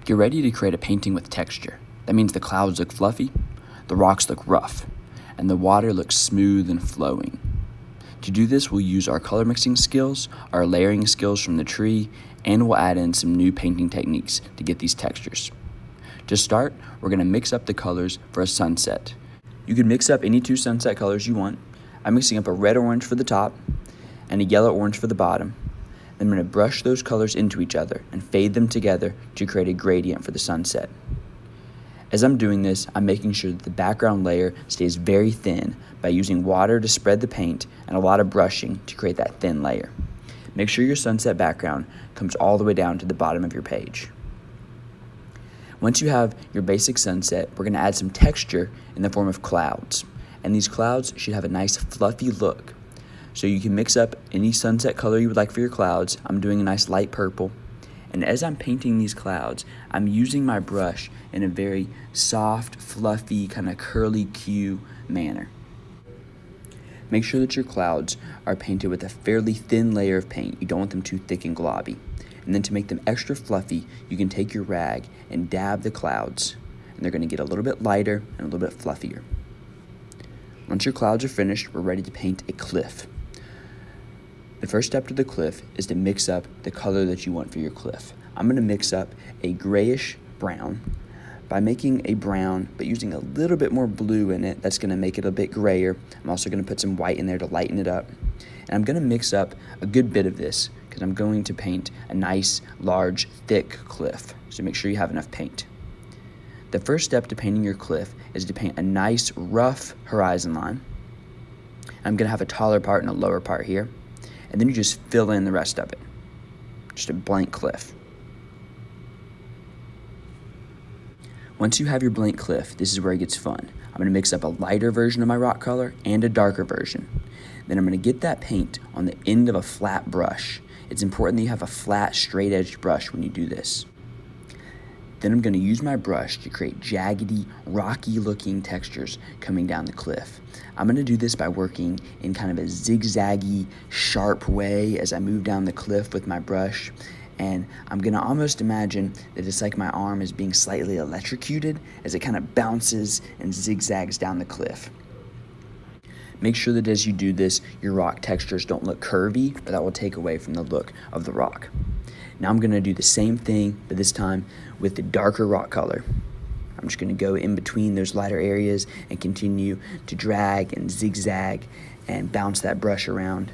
Get ready to create a painting with texture. That means the clouds look fluffy, the rocks look rough, and the water looks smooth and flowing. To do this, we'll use our color mixing skills, our layering skills from the tree, and we'll add in some new painting techniques to get these textures. To start, we're going to mix up the colors for a sunset. You can mix up any two sunset colors you want. I'm mixing up a red-orange for the top and a yellow-orange for the bottom. Then I'm going to brush those colors into each other and fade them together to create a gradient for the sunset. As I'm doing this, I'm making sure that the background layer stays very thin by using water to spread the paint and a lot of brushing to create that thin layer. Make sure your sunset background comes all the way down to the bottom of your page. Once you have your basic sunset, we're going to add some texture in the form of clouds. And these clouds should have a nice fluffy look. So you can mix up any sunset color you would like for your clouds. I'm doing a nice light purple. And as I'm painting these clouds, I'm using my brush in a very soft, fluffy, kind of curly Q manner. Make sure that your clouds are painted with a fairly thin layer of paint. You don't want them too thick and globby. And then to make them extra fluffy, you can take your rag and dab the clouds, and they're going to get a little bit lighter and a little bit fluffier. Once your clouds are finished, we're ready to paint a cliff. The first step to the cliff is to mix up the color that you want for your cliff. I'm going to mix up a grayish brown. By making a brown, but using a little bit more blue in it, that's going to make it a bit grayer. I'm also going to put some white in there to lighten it up. And I'm going to mix up a good bit of this because I'm going to paint a nice, large, thick cliff. So make sure you have enough paint. The first step to painting your cliff is to paint a nice, rough horizon line. I'm going to have a taller part and a lower part here. And then you just fill in the rest of it. Just a blank cliff. Once you have your blank cliff, this is where it gets fun. I'm going to mix up a lighter version of my rock color and a darker version. Then I'm going to get that paint on the end of a flat brush. It's important that you have a flat, straight-edged brush when you do this. Then I'm going to use my brush to create jaggedy, rocky-looking textures coming down the cliff. I'm going to do this by working in kind of a zigzaggy, sharp way as I move down the cliff with my brush. And I'm going to almost imagine that it's like my arm is being slightly electrocuted as it kind of bounces and zigzags down the cliff. Make sure that as you do this, your rock textures don't look curvy, or that will take away from the look of the rock. Now I'm going to do the same thing, but this time with the darker rock color. I'm just going to go in between those lighter areas and continue to drag and zigzag and bounce that brush around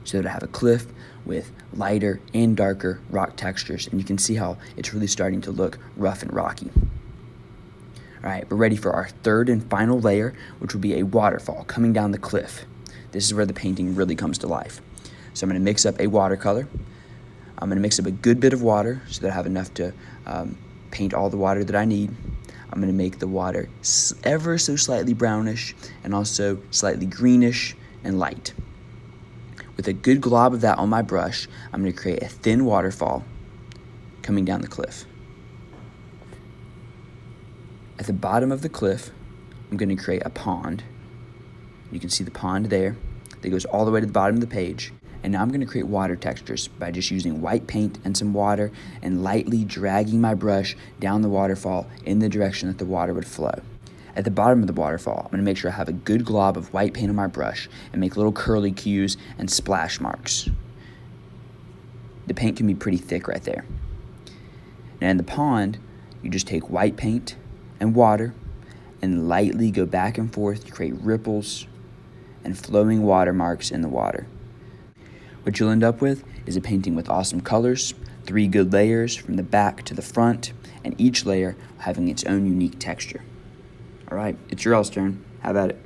so that I have a cliff with lighter and darker rock textures. And you can see how it's really starting to look rough and rocky. All right, we're ready for our third and final layer, which will be a waterfall coming down the cliff. This is where the painting really comes to life. So I'm going to mix up a watercolor. I'm going to mix up a good bit of water so that I have enough to paint all the water that I need. I'm going to make the water ever so slightly brownish and also slightly greenish and light. With a good glob of that on my brush, I'm going to create a thin waterfall coming down the cliff. At the bottom of the cliff, I'm going to create a pond. You can see the pond there that goes all the way to the bottom of the page. And now I'm going to create water textures by just using white paint and some water and lightly dragging my brush down the waterfall in the direction that the water would flow. At the bottom of the waterfall, I'm going to make sure I have a good glob of white paint on my brush and make little curly cues and splash marks. The paint can be pretty thick right there. Now in the pond, you just take white paint and water and lightly go back and forth to create ripples and flowing watermarks in the water. What you'll end up with is a painting with awesome colors, 3 good layers from the back to the front, and each layer having its own unique texture. All right, it's your all's turn. Have at it.